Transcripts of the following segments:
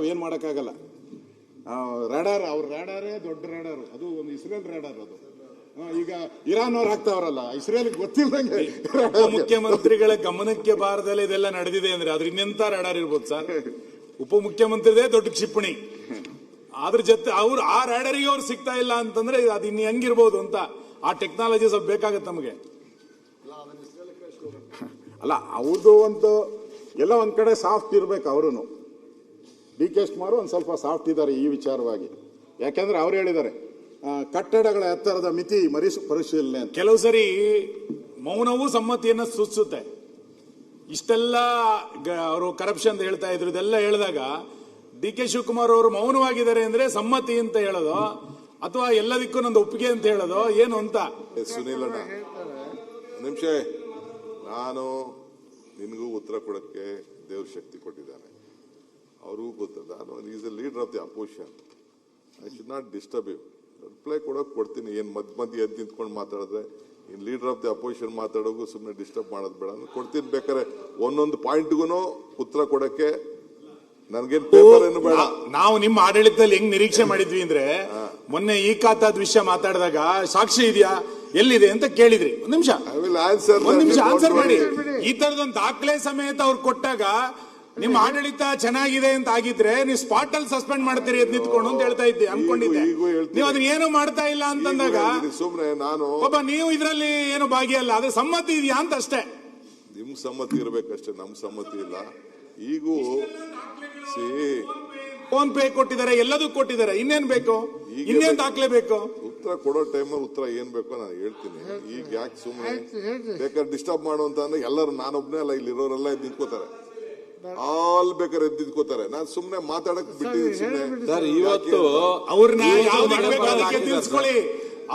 ನಾವೇನು ಮಾಡೋಕ್ಕಾಗಲ್ಲ. ರ್ಯಾಡಾರ್, ಅವ್ರ ರ್ಯಾಡಾರೇ ದೊಡ್ಡ ರ್ಯಾಡಾರು, ಅದು ಒಂದು ಇಸ್ರೇಲ್ ರ್ಯಾಡಾರ್. ಅದು ಈಗ ಇರಾನ್ ಅವ್ರು ಹಾಕ್ತಾವ್ರಲ್ಲ, ಇಸ್ರೇಲ್ಗೆ ಗೊತ್ತಿಲ್ಲದಂಗೆ. ಮುಖ್ಯಮಂತ್ರಿಗಳ ಗಮನಕ್ಕೆ ಬಾರದಲ್ಲೇ ಇದೆಲ್ಲ ನಡೆದಿದೆ ಅಂದ್ರೆ ಅದ್ರ ಇನ್ನೆಂತ ರ್ಯಾಡಾರ್ ಇರ್ಬೋದು ಸರ್? ಉಪಮುಖ್ಯಮಂತ್ರಿದೇ ದೊಡ್ಡ ಕ್ಷಿಪಣಿ, ಅದ್ರ ಜೊತೆ ಅವ್ರು ಆ ರ್ಯಾಡರಿಗೆ ಅವ್ರು ಸಿಗ್ತಾ ಇಲ್ಲ ಅಂತಂದ್ರೆ ಅದು ಇನ್ನು ಹೆಂಗಿರ್ಬೋದು ಅಂತ. ಆ ಟೆಕ್ನಾಲಜಿ ಸ್ವಲ್ಪ ಬೇಕಾಗತ್ತೆ ನಮಗೆ. ಅಲ್ಲ, ಅವ್ರದ್ದು ಒಂದು ಎಲ್ಲ ಒಂದ್ ಕಡೆ ಸಾಫ್ಟ್ ಇರ್ಬೇಕು. ಅವರು ಡಿ ಕೆ ಶಿವಕುಮಾರ್ ಒಂದು ಸ್ವಲ್ಪ ಸಾಫ್ಟ್ ಇದ್ದಾರೆ ಈ ವಿಚಾರವಾಗಿ. ಯಾಕೆಂದ್ರೆ ಅವ್ರು ಹೇಳಿದ್ದಾರೆ ಕಟ್ಟಡಗಳ ಎತ್ತರದ ಮಿತಿ ಪರಿಶೀಲನೆ ಅಂತ. ಕೆಲವು ಸರಿ ಮೌನವೂ ಸಮ್ಮತಿಯನ್ನ ಸೂಚಿಸುತ್ತೆ. ಇಷ್ಟೆಲ್ಲ ಅವರು ಕರಪ್ಷನ್ ಅಂತ ಹೇಳ್ತಾ ಇದ್ರು, ಇದೆಲ್ಲ ಹೇಳಿದಾಗ ಡಿ ಕೆ ಶಿವಕುಮಾರ್ ಅವರು ಮೌನವಾಗಿದ್ದಾರೆ ಅಂದ್ರೆ ಸಮ್ಮತಿ ಅಂತ ಹೇಳೋದು ಅಥವಾ ಎಲ್ಲದಕ್ಕೂ ನಂದು ಒಪ್ಪಿಗೆ ಅಂತ ಹೇಳೋದು ಏನು ಅಂತ. ಸುನೀಲ್ ಅಣ್ಣ, ನಿಮಿಷ, ನಾನು ನಿನಗೂ ಉತ್ತರ ಕೊಡಕ್ಕೆ ದೇವ್ರ ಶಕ್ತಿ ಕೊಟ್ಟಿದ್ದಾನೆ, ಅವ್ರಿಗೂ ಗೊತ್ತದ. ನಾನು is a leader of the opposition, I should not disturb you. Reply ಕೊಡೋಕೆ ಕೊಡ್ತೀನಿ. ಏನು ಮಧ್ಯ ಎದ್ದು ನಿಂತ್ಕೊಂಡು ಮಾತಾಡಿದ್ರೆ ಇನ್ ಲೀಡರ್ ಆಫ್ ದಿ ಅಪೋಸಿಷನ್ ಮಾತಾಡೋಕು ಸುಮ್ಮನೆ ಡಿಸ್ಟರ್ಬ್ ಮಾಡೋದು ಬೇಡ. ಕೊಡ್ತೀನಿ, ಬೇಕಾದ್ರೆ ಒಂದೊಂದು ಪಾಯಿಂಟ್ಗೂ ಉತ್ತರ ಕೊಡಕ್ಕೆ ನನ್ಗೇನ್ ಪೇಪರ್ ಏನು ಬೇಡ. ನಾವು ನಿಮ್ಮ ಆಡಳಿತದಲ್ಲಿ ಹೆಂಗ್ ನಿರೀಕ್ಷೆ ಮಾಡಿದ್ವಿ ಅಂದ್ರೆ, ಮೊನ್ನೆ ಈ ಖಾತಾದ ವಿಷಯ ಮಾತಾಡಿದಾಗ ಸಾಕ್ಷಿ ಇದೆಯಾ ಎಲ್ಲಿದೆ ಅಂತ ಕೇಳಿದ್ರಿ. ಒಂದ್ ನಿಮಿಷ ಆನ್ಸರ್ ಮಾಡಿ. ಈ ತರದೊಂದು ದಾಖಲೆ ಸಮೇತ ಅವ್ರು ಕೊಟ್ಟಾಗ ನಿಮ್ಮ ಆಡಳಿತ ಚೆನ್ನಾಗಿದೆ ಅಂತ ಆಗಿದ್ರೆ ನೀವು ಸ್ಪಾಟ್ ಅಲ್ಲಿ ಸಸ್ಪೆಂಡ್ ಮಾಡ್ತೀರಿ ಎದ್ ನಿಂತ್ಕೊಂಡು ಅಂತ ಹೇಳ್ತಾ ಇದ್ದೆ, ಅನ್ಕೊಂಡಿದ್ದೆ. ನೀವು ಅದನ್ನ ಏನು ಮಾಡ್ತಾ ಇಲ್ಲ ಅಂತಂದಾಗ ಸುಮ್ನೆ ನಾನು ಒಬ್ಬ ನೀವು ಇದ್ರಲ್ಲಿ ಏನು ಭಾಗಿಯಲ್ಲ, ಅದ್ರ ಸಮ್ಮತಿ ಇದೆಯಾ ಅಂತ ಅಷ್ಟೇ. ನಿಮ್ ಸಮ್ಮತಿ ಇರ್ಬೇಕಷ್ಟೇ, ನಮ್ ಸಮ್ಮತಿ ಇಲ್ಲ. ಈಗೂ ಫೋನ್ ಪೇ ಕೊಟ್ಟಿದ್ದಾರೆ, ಎಲ್ಲದೂ ಕೊಟ್ಟಿದ್ದಾರೆ, ಇನ್ನೇನ್ ಬೇಕು? ಇನ್ನೇನ್ ದಾಖಲೆ ಬೇಕು? ಉತ್ತರ ಕೊಡೋ ಟೈಮಲ್ಲಿ ಉತ್ತರ ಏನ್ ಬೇಕೋ ನಾನು ಹೇಳ್ತೀನಿ. ಈಗ ಯಾಕೆ ಸುಮ್ಮನೆ ಬೇಕಾದ್ರೆ ಡಿಸ್ಟರ್ಬ್ ಮಾಡುವಂತ ಅಂದ್ರೆ ಎಲ್ಲರೂ, ನಾನೊಬ್ನೇ ಅಲ್ಲ, ಇಲ್ಲಿರೋರೆಲ್ಲ ಎದ್ದು ನಿಂತ್ಕೋತಾರೆ, ಆಲ್ ಬೇಕಾದ್ರೆ ಎದ್ದು ನಿಂತ್ಕೋತಾರೆ. ನಾನು ಸುಮ್ನೆ ಮಾತಾಡಕ್ ಬಿಟ್ಟಿದ್ದೀನಿ. ಸುಮ್ಮನೆ ಇವತ್ತು ಅವ್ರನ್ನ ನಿಲ್ಸ್ಕೊಳ್ಳಿ,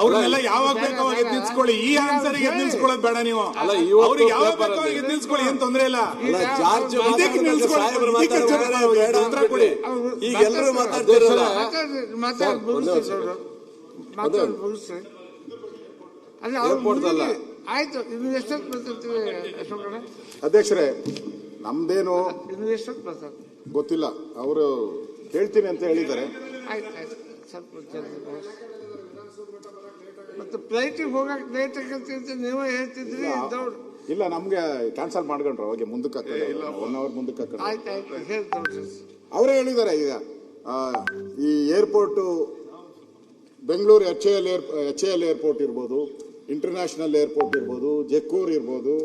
ಅವ್ರನ್ನೆಲ್ಲ ಯಾವಾಗ ಬೇಕು ಅವಾಗ ನಿಲ್ಸ್ಕೊಳ್ಳಿ. ಈ ಆನ್ಸರ್ ಗೆ ನಿಲ್ಸ್ಕೊಳ್ಳೋದು ಬೇಡ ನೀವು. ಅವ್ರಿಗೆ ಯಾವಾಗ ಬೇಕು ಅವಾಗ ನಿಲ್ಸ್ಕೊಳ್ಳಿ, ಏನ್ ತೊಂದ್ರೆ ಇಲ್ಲ. ಉತ್ತರ ಕೊಡಿ. ಈಗ ಎಲ್ಲರೂ ಮಾತಾಡ್ತಿರಲ್ಲ, ಆಯ್ತು. ಇನ್ನು ಎಷ್ಟೊತ್ತು ಅಧ್ಯಕ್ಷರೇ, ನಮ್ದೇನು ಗೊತ್ತಿಲ್ಲ, ಅವರು ಕೇಳ್ತೀನಿ ಅಂತ ಹೇಳಿದ್ದಾರೆ. ಆಯ್ತು, ಸ್ವಲ್ಪ ಮತ್ತೆ ಫ್ಲೈಟಿಗೆ ಹೋಗಕ್ಕೆ ಲೇಟ್ ಆಗತ್ತೆ ನೀವೇ ಹೇಳ್ತಿದ್ರಿ. ಇಲ್ಲ, ನಮ್ಗೆ ಕ್ಯಾನ್ಸಲ್ ಮಾಡ್ಕೊಂಡ್ರು, ಅವಾಗ ಮುಂದಕ್ಕೆ 1 ಅವರ್ ಮುಂದಕ್ಕೆ ಹಾಕೊಂಡ್ರು. ಆಯ್ತು ಹೇಳ್ತಾರೆ. ಅವರೇ ಹೇಳಿದ್ದಾರೆ. ಈಗ ಈ ಏರ್ಪೋರ್ಟು ಬೆಂಗಳೂರು HAL ಏರ್ಪೋರ್ಟ್ ಇರ್ಬೋದು, ಇಂಟರ್ನ್ಯಾಷನಲ್ ಏರ್ಪೋರ್ಟ್ ಇರ್ಬೋದು, ಜಕ್ಕೂರ್ ಇರ್ಬೋದು,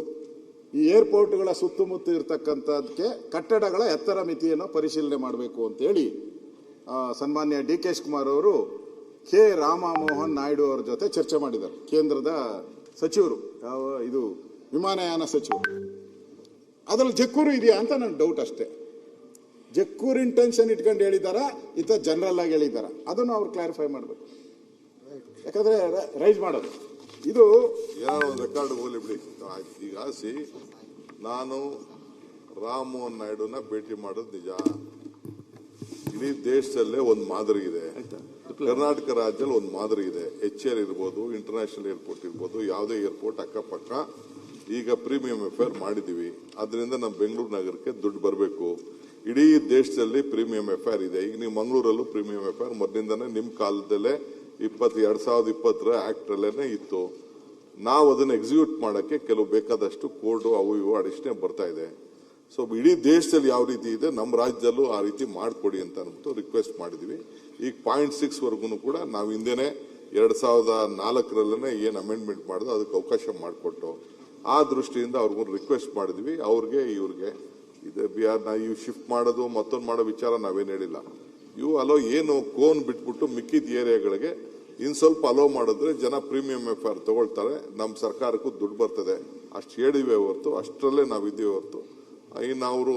ಈ ಏರ್ಪೋರ್ಟ್ಗಳ ಸುತ್ತಮುತ್ತ ಇರ್ತಕ್ಕಂಥದ್ದಕ್ಕೆ ಕಟ್ಟಡಗಳ ಎತ್ತರ ಮಿತಿಯನ್ನು ಪರಿಶೀಲನೆ ಮಾಡಬೇಕು ಅಂತೇಳಿ ಸನ್ಮಾನ್ಯ ಡಿ ಕೆ ಶಿವಕುಮಾರ್ ಅವರು ಕೆ ರಾಮಮೋಹನ್ ನಾಯ್ಡು ಅವರ ಜೊತೆ ಚರ್ಚೆ ಮಾಡಿದ್ದಾರೆ. ಕೇಂದ್ರದ ಸಚಿವರು, ಇದು ವಿಮಾನಯಾನ ಸಚಿವರು. ಅದ್ರಲ್ಲಿ ಜಕ್ಕೂರು ಇದೆಯಾ ಅಂತ ನನ್ನ ಡೌಟ್ ಅಷ್ಟೇ. ಜಕ್ಕೂರ್ ಇಂಟೆನ್ಷನ್ ಇಟ್ಕೊಂಡು ಹೇಳಿದಾರ, ಇತ್ತ ಜನರಲ್ ಆಗಿ ಹೇಳಿದಾರ, ಅದನ್ನು ಅವ್ರು ಕ್ಲಾರಿಫೈ ಮಾಡಬೇಕು. ಯಾಕಂದ್ರೆ ರೈಸ್ ಮಾಡೋದು ಇದು ಏನೋ ಒಂದು ರೆಕಾರ್ಡ್ ಹೋಗ್ಲಿ ಬಿಡಿ. ಈಗ ನಾನು ರಾಮಮೋಹನ್ ನಾಯ್ಡುನ ಭೇಟಿ ಮಾಡೋದು ನಿಜ. ಇಡೀ ದೇಶದಲ್ಲೇ ಒಂದು ಮಾದರಿ ಇದೆ, ಕರ್ನಾಟಕ ರಾಜ್ಯದಲ್ಲಿ ಒಂದು ಮಾದರಿ ಇದೆ. HAL ಇರ್ಬೋದು, ಇಂಟರ್ನ್ಯಾಷನಲ್ ಏರ್ಪೋರ್ಟ್ ಇರ್ಬೋದು, ಯಾವುದೇ ಏರ್ಪೋರ್ಟ್ ಅಕ್ಕಪಕ್ಕ ಈಗ ಪ್ರೀಮಿಯಂ ಎಫೇರ್ ಮಾಡಿದೀವಿ. ಅದರಿಂದ ನಮ್ಮ ಬೆಂಗಳೂರು ನಗರಕ್ಕೆ ದುಡ್ಡು ಬರಬೇಕು. ಇಡೀ ದೇಶದಲ್ಲಿ ಪ್ರೀಮಿಯಂ ಎಫೇರ್ ಇದೆ. ಈಗ ನೀವು ಮಂಗಳೂರಲ್ಲೂ ಪ್ರೀಮಿಯಂ ಎಫೇರ್ ಮೊದಲಿಂದಾನೇ ನಿಮ್ಮ ಕಾಲದಲ್ಲೇ 2020 ಆಕ್ಟ್ ಅಲ್ಲೇನೆ ಇತ್ತು. ನಾವು ಅದನ್ನು ಎಕ್ಸಿಕ್ಯೂಟ್ ಮಾಡೋಕ್ಕೆ ಕೆಲವು ಬೇಕಾದಷ್ಟು ಕೋಡ್ ಅವು ಇವು ಅಡಿಷನ್ ಬರ್ತಾ ಇದೆ. ಸೊ ಇಡೀ ದೇಶದಲ್ಲಿ ಯಾವ ರೀತಿ ಇದೆ, ನಮ್ಮ ರಾಜ್ಯದಲ್ಲೂ ಆ ರೀತಿ ಮಾಡಿಕೊಡಿ ಅಂತ ಅಂದ್ಬಿಟ್ಟು ರಿಕ್ವೆಸ್ಟ್ ಮಾಡಿದ್ವಿ. ಈಗ 0.6 ವರ್ಗು ಕೂಡ ನಾವು ಹಿಂದೆನೆ 2004 ಏನು ಅಮೆಂಡ್ಮೆಂಟ್ ಮಾಡಿದ್ರು ಅದಕ್ಕೆ ಅವಕಾಶ ಮಾಡಿಕೊಟ್ಟು ಆ ದೃಷ್ಟಿಯಿಂದ ಅವ್ರಿಗೂ ರಿಕ್ವೆಸ್ಟ್ ಮಾಡಿದ್ವಿ. ಅವ್ರಿಗೆ ಇವ್ರಿಗೆ ಇವು ಶಿಫ್ಟ್ ಮಾಡೋದು ಮತ್ತೊಂದು ಮಾಡೋ ವಿಚಾರ ನಾವೇನು ಹೇಳಿಲ್ಲ. ಇವು ಅಲೋ ಏನು ಕೋನ್ ಬಿಟ್ಬಿಟ್ಟು ಮಿಕ್ಕಿದ ಏರಿಯಾಗಳಿಗೆ ಇನ್ನು ಸ್ವಲ್ಪ ಅಲೋ ಮಾಡಿದ್ರೆ ಜನ ಪ್ರೀಮಿಯಂ ಎಫ್ಐಆರ್ ತಗೊಳ್ತಾರೆ, ನಮ್ಮ ಸರ್ಕಾರಕ್ಕೂ ದುಡ್ಡು ಬರ್ತದೆ. ಅಷ್ಟು ಹೇಳಿವೆ ಹೊರತು, ಅಷ್ಟರಲ್ಲೇ ನಾವಿದ್ದೀವಿ ಹೊರತು ಇನ್ನು ಅವರು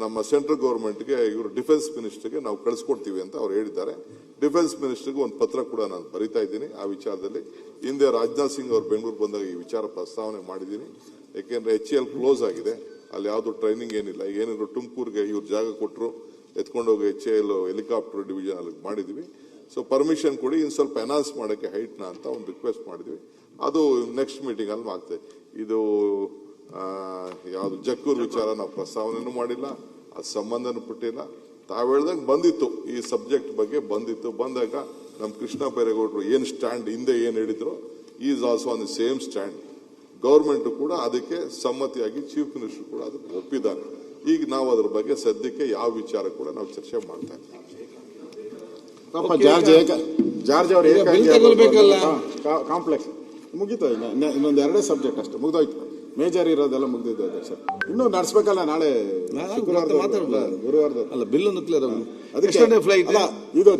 ನಮ್ಮ ಸೆಂಟ್ರಲ್ ಗೌರ್ಮೆಂಟ್ಗೆ ಇವರು ಡಿಫೆನ್ಸ್ ಮಿನಿಸ್ಟರ್ಗೆ ನಾವು ಕಳಿಸ್ಕೊಡ್ತೀವಿ ಅಂತ ಅವ್ರು ಹೇಳಿದ್ದಾರೆ. ಡಿಫೆನ್ಸ್ ಮಿನಿಸ್ಟರ್ಗೆ ಒಂದು ಪತ್ರ ಕೂಡ ನಾನು ಬರಿತಾ ಇದ್ದೀನಿ ಆ ವಿಚಾರದಲ್ಲಿ. ಹಿಂದೆ ರಾಜನಾಥ್ ಸಿಂಗ್ ಅವರು ಬೆಂಗಳೂರು ಬಂದಾಗ ಈ ವಿಚಾರ ಪ್ರಸ್ತಾವನೆ ಮಾಡಿದ್ದೀನಿ. ಯಾಕೆಂದ್ರೆ HAL ಕ್ಲೋಸ್ ಆಗಿದೆ, ಅಲ್ಲಿ ಯಾವುದು ಟ್ರೈನಿಂಗ್ ಏನಿಲ್ಲ. ಏನಿದ್ರು ತುಮಕೂರಿಗೆ ಇವ್ರು ಜಾಗ ಕೊಟ್ಟರು, ಎತ್ಕೊಂಡೋಗಿ HAL ಹೆಲಿಕಾಪ್ಟರ್ ಡಿವಿಷನ್ ಅಲ್ಲಿ ಮಾಡಿದ್ವಿ. ಸೊ ಪರ್ಮಿಷನ್ ಕೊಡಿ, ಇನ್ನು ಸ್ವಲ್ಪ ಎನಾನ್ಸ್ ಮಾಡೋಕ್ಕೆ ಹೈಟ್ನ ಅಂತ ಒಂದು ರಿಕ್ವೆಸ್ಟ್ ಮಾಡಿದ್ವಿ. ಅದು ನೆಕ್ಸ್ಟ್ ಮೀಟಿಂಗ್ ಅಲ್ಲಿ ಆಗ್ತದೆ. ಇದು ಯಾವುದು ಜಕ್ಕೂರ್ ವಿಚಾರ ನಾವು ಪ್ರಸ್ತಾವನೆನೂ ಮಾಡಿಲ್ಲ, ಅದು ಸಂಬಂಧನೂ ಕೊಟ್ಟಿಲ್ಲ. ತಾವು ಹೇಳ್ದಂಗೆ ಬಂದಿತ್ತು, ಈ ಸಬ್ಜೆಕ್ಟ್ ಬಗ್ಗೆ ಬಂದಿತ್ತು. ಬಂದಾಗ ನಮ್ಮ ಕೃಷ್ಣ ಬೈರೇಗೌಡರು ಏನು ಸ್ಟ್ಯಾಂಡ್ ಹಿಂದೆ ಏನು ಹೇಳಿದ್ರು, is also on the same stand. Government ಕೂಡ ಅದಕ್ಕೆ ಸಮ್ಮತಿಯಾಗಿ ಚೀಫ್ ಮಿನಿಸ್ಟರ್ ಕೂಡ ಅದಕ್ಕೆ ಒಪ್ಪಿದ್ದಾರೆ. ಈಗ ನಾವು ಅದ್ರ ಬಗ್ಗೆ ಸದ್ಯಕ್ಕೆ ಯಾವ ವಿಚಾರ ಕೂಡ ನಾವು ಚರ್ಚೆ ಮಾಡ್ತಾ ಇದ್ದೀವಿ. ಪಾಪ ಜಾರ್ಜ್ ಅವರು ಕಾಂಪ್ಲೆಕ್ಸ್ ಮುಗೀತು. ಇನ್ನೊಂದು ಎರಡೇ ಸಬ್ಜೆಕ್ಟ್ ಅಷ್ಟೇ ಮುಗ್ದೋಯ್ತು. ಮೇಜರ್ ಇರೋದೆಲ್ಲ ಮುಗ್ದಿದ್ದು ಅಧ್ಯಕ್ಷ. ಇನ್ನೂ ನಡೆಸ್ಬೇಕಲ್ಲ, ನಾಳೆ ಗುರುವಾರದ ಅಲ್ಲ ಬಿಲ್ ಕ್ಲಿಯರ್ ಅದಕ್ಕೆ ಫ್ಲೈಟ್ ಅಲ್ಲ. ಇದು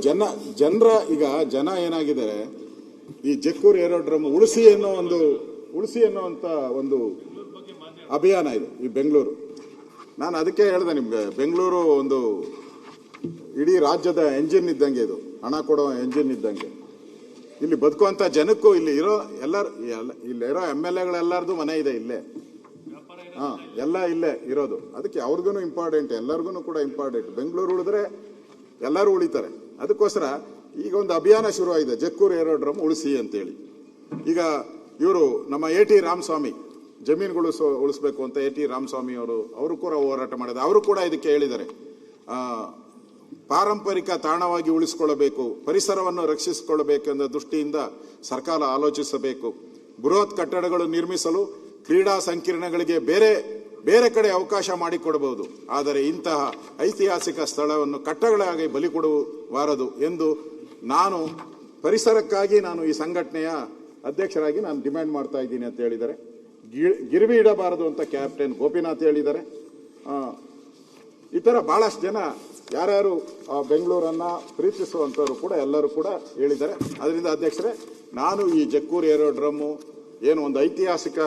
ಈಗ ಜನ ಏನಾಗಿದ್ದಾರೆ, ಈ ಜಕ್ಕೂರ್ ಏರೋಡ್ರಮ್ ಉಳಿಸಿ ಅನ್ನೋಂತ ಒಂದು ಅಭಿಯಾನ ಇದು ಈ ಬೆಂಗಳೂರು. ನಾನು ಅದಕ್ಕೆ ಹೇಳಿದೆ ನಿಮ್ಗೆ, ಬೆಂಗಳೂರು ಒಂದು ಇಡೀ ರಾಜ್ಯದ ಎಂಜಿನ್ ಇದ್ದಂಗೆ, ಇದು ಹಣ ಕೊಡೋ ಎಂಜಿನ್ ಇದ್ದಂಗೆ. ಇಲ್ಲಿ ಬದುಕುವಂತ ಜನಕ್ಕೂ ಇಲ್ಲಿರೋ MLAಗಳೆಲ್ಲರದು ಮನೆ ಇದೆ ಇಲ್ಲೇ, ಎಲ್ಲ ಇಲ್ಲೇ ಇರೋದು. ಅದಕ್ಕೆ ಅವ್ರಿಗೂ ಇಂಪಾರ್ಟೆಂಟ್, ಎಲ್ಲರಿಗೂ ಕೂಡ ಇಂಪಾರ್ಟೆಂಟ್. ಬೆಂಗಳೂರು ಉಳಿದ್ರೆ ಎಲ್ಲರೂ ಉಳಿತಾರೆ. ಅದಕ್ಕೋಸ್ಕರ ಈಗ ಒಂದು ಅಭಿಯಾನ ಶುರುವಾಗಿದೆ, ಜಕ್ಕೂರ್ ಏರೋಡ್ರಮ್ ಉಳಿಸಿ ಅಂತೇಳಿ. ಈಗ ಇವರು ನಮ್ಮ AT ರಾಮಸ್ವಾಮಿ ಜಮೀನುಗಳು ಉಳಿಸ್ಬೇಕು ಅಂತ AT ರಾಮಸ್ವಾಮಿ ಅವರು ಕೂಡ ಹೋರಾಟ ಮಾಡಿದ್ದಾರೆ. ಅವರು ಕೂಡ ಇದಕ್ಕೆ ಹೇಳಿದ್ದಾರೆ, ಪಾರಂಪರಿಕ ತಾಣವಾಗಿ ಉಳಿಸಿಕೊಳ್ಳಬೇಕು, ಪರಿಸರವನ್ನು ರಕ್ಷಿಸಿಕೊಳ್ಳಬೇಕೆಂದ ದೃಷ್ಟಿಯಿಂದ ಸರ್ಕಾರ ಆಲೋಚಿಸಬೇಕು. ಬೃಹತ್ ಕಟ್ಟಡಗಳು ನಿರ್ಮಿಸಲು ಕ್ರೀಡಾ ಸಂಕೀರ್ಣಗಳಿಗೆ ಬೇರೆ ಕಡೆ ಅವಕಾಶ ಮಾಡಿಕೊಡಬಹುದು. ಆದರೆ ಇಂತಹ ಐತಿಹಾಸಿಕ ಸ್ಥಳವನ್ನು ಕಟ್ಟಡಗಳಾಗಿ ಬಲಿ ಕೊಡಬಾರದು ಎಂದು ಪರಿಸರಕ್ಕಾಗಿ ನಾನು ಈ ಸಂಘಟನೆಯ ಅಧ್ಯಕ್ಷರಾಗಿ ನಾನು ಡಿಮ್ಯಾಂಡ್ ಮಾಡ್ತಾ ಇದ್ದೀನಿ ಅಂತ ಹೇಳಿದ್ದಾರೆ. ಗಿರ್ವಿ ಇಡಬಾರದು ಅಂತ ಕ್ಯಾಪ್ಟನ್ ಗೋಪಿನಾಥ್ ಹೇಳಿದ್ದಾರೆ. ಈ ತರ ಬಹಳಷ್ಟು ಜನ ಯಾರ್ಯಾರು ಬೆಂಗಳೂರನ್ನ ಪ್ರೀತಿಸುವಂತವರು ಕೂಡ ಎಲ್ಲರೂ ಕೂಡ ಹೇಳಿದ್ದಾರೆ. ಅದರಿಂದ ಅಧ್ಯಕ್ಷರೇ, ನಾನು ಈ ಜಕ್ಕೂರ್ ಏರೋಡ್ರಮ್ಮು ಏನು ಒಂದು ಐತಿಹಾಸಿಕ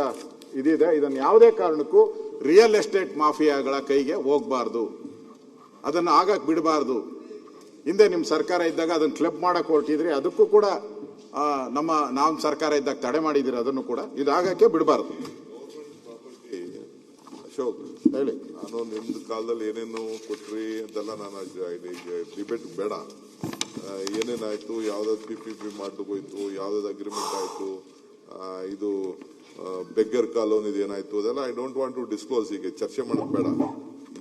ಇದಿದೆ, ಇದನ್ನು ಯಾವುದೇ ಕಾರಣಕ್ಕೂ ರಿಯಲ್ ಎಸ್ಟೇಟ್ ಮಾಫಿಯಾಗಳ ಕೈಗೆ ಹೋಗಬಾರ್ದು, ಅದನ್ನು ಆಗಕ್ಕೆ ಬಿಡಬಾರ್ದು. ಹಿಂದೆ ನಿಮ್ಮ ಸರ್ಕಾರ ಇದ್ದಾಗ ಅದನ್ನು ಕ್ಲಬ್ ಮಾಡಕ್ಕೆ ಹೊರಟಿದ್ರಿ, ಅದಕ್ಕೂ ಕೂಡ ನಮ್ಮ ಸರ್ಕಾರ ಇದ್ದಾಗ ತಡೆ ಮಾಡಿದಿರಿ, ಅದನ್ನು ಕೂಡ ಇದಾಗಕ್ಕೆ ಬಿಡಬಾರ್ದು. ಅಶೋಕ್ ಹೇಳಿ, ನಾನು ನಿಮ್ದು ಕಾಲದಲ್ಲಿ ಏನೇನು ಕೊಟ್ರಿ ಅಂತೆಲ್ಲ ನಾನು ಡಿಬೇಟ್ ಬೇಡ. ಏನೇನಾಯ್ತು, ಯಾವ್ದಾದ್ರು PPP ಹೋಯ್ತು, ಯಾವ್ದಾದ್ರು ಅಗ್ರಿಮೆಂಟ್ ಆಯ್ತು, ಇದು ಬೆಗ್ಗರ್ ಕಾಲೋನ್ ಏನಾಯ್ತು, ಅದೆಲ್ಲ I don't want to disclose. ಈಗ ಚರ್ಚೆ ಮಾಡೋದು ಬೇಡ.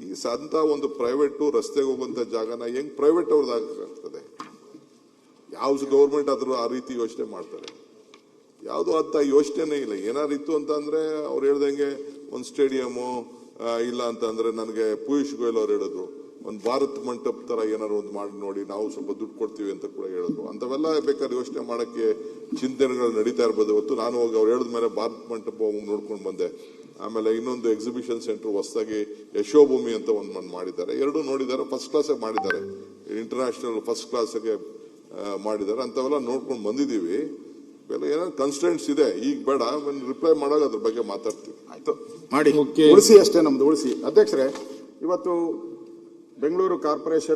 ಈ ಸ್ವಂತ ಒಂದು ಪ್ರೈವೇಟು ರಸ್ತೆಗೆ ಹೋಗುವಂತ ಜಾಗನ ಹೆಂಗ್ ಪ್ರೈವೇಟ್ ಅವ್ರದ್ದಾಗ್ತದೆ? ಯಾವ ಗೌರ್ಮೆಂಟ್ ಆದ್ರೂ ಆ ರೀತಿ ಯೋಚನೆ ಮಾಡ್ತಾರೆ? ಯಾವುದು ಅಂತ ಯೋಚನೆ ಇಲ್ಲ. ಏನಾರು ಇತ್ತು ಅಂತಂದ್ರೆ ಅವ್ರು ಹೇಳ್ದಂಗೆ ಒಂದು ಸ್ಟೇಡಿಯಮು ಇಲ್ಲ ಅಂತಂದ್ರೆ, ನನಗೆ ಪೀಯೂಷ್ ಗೋಯಲ್ ಅವ್ರು ಹೇಳಿದ್ರು ಒಂದು ಭಾರತ್ ಮಂಟಪ ತರ ಏನಾರು ಒಂದು ಮಾಡಿ ನೋಡಿ, ನಾವು ಸ್ವಲ್ಪ ದುಡ್ಡು ಕೊಡ್ತೀವಿ ಅಂತ ಕೂಡ ಹೇಳಿದ್ರು. ಅಂತವೆಲ್ಲ ಬೇಕಾದ್ರೆ ಯೋಚನೆ ಮಾಡಕ್ಕೆ ಚಿಂತನೆಗಳು ನಡೀತಾ ಇರ್ಬೋದು. ಇವತ್ತು ನಾನು ಹೋಗಿ ಅವ್ರು ಹೇಳಿದ ಮೇಲೆ ಭಾರತ್ ಮಂಟಪ ನೋಡ್ಕೊಂಡು ಬಂದೆ. ಆಮೇಲೆ ಇನ್ನೊಂದು ಎಕ್ಸಿಬಿಷನ್ ಸೆಂಟರ್ ಹೊಸದಾಗಿ ಯಶೋಭೂಮಿ ಅಂತ ಒಂದು ಮಾಡಿದ್ದಾರೆ. ಎರಡು ನೋಡಿದ್ದಾರೆ, ಫಸ್ಟ್ ಕ್ಲಾಸ್ ಮಾಡಿದ್ದಾರೆ, ಇಂಟರ್ನ್ಯಾಷನಲ್ ಫಸ್ಟ್ ಕ್ಲಾಸ್ಗೆ ಮಾಡಿದ್ದಾರೆ. ಅಂತವೆಲ್ಲ ನೋಡ್ಕೊಂಡು ಬಂದಿದ್ದೀವಿ. ಏನೋ ಕನ್ಸ್ಟೆಂಟ್ಸ್ ಇದೆ, ಈಗ ಬೇಡ, ರಿಪ್ಲೈ ಮಾಡಾಗ ಅದ್ರ ಬಗ್ಗೆ ಮಾತಾಡ್ತೀವಿ. ಆಯ್ತು, ಮಾಡಿ ಉಳಿಸಿ ಅಷ್ಟೇ, ನಮ್ದು ಉಳಿಸಿ. ಅಧ್ಯಕ್ಷರೇ, ಇವತ್ತು ಬೆಂಗಳೂರು ಕಾರ್ಪೊರೇಷನ್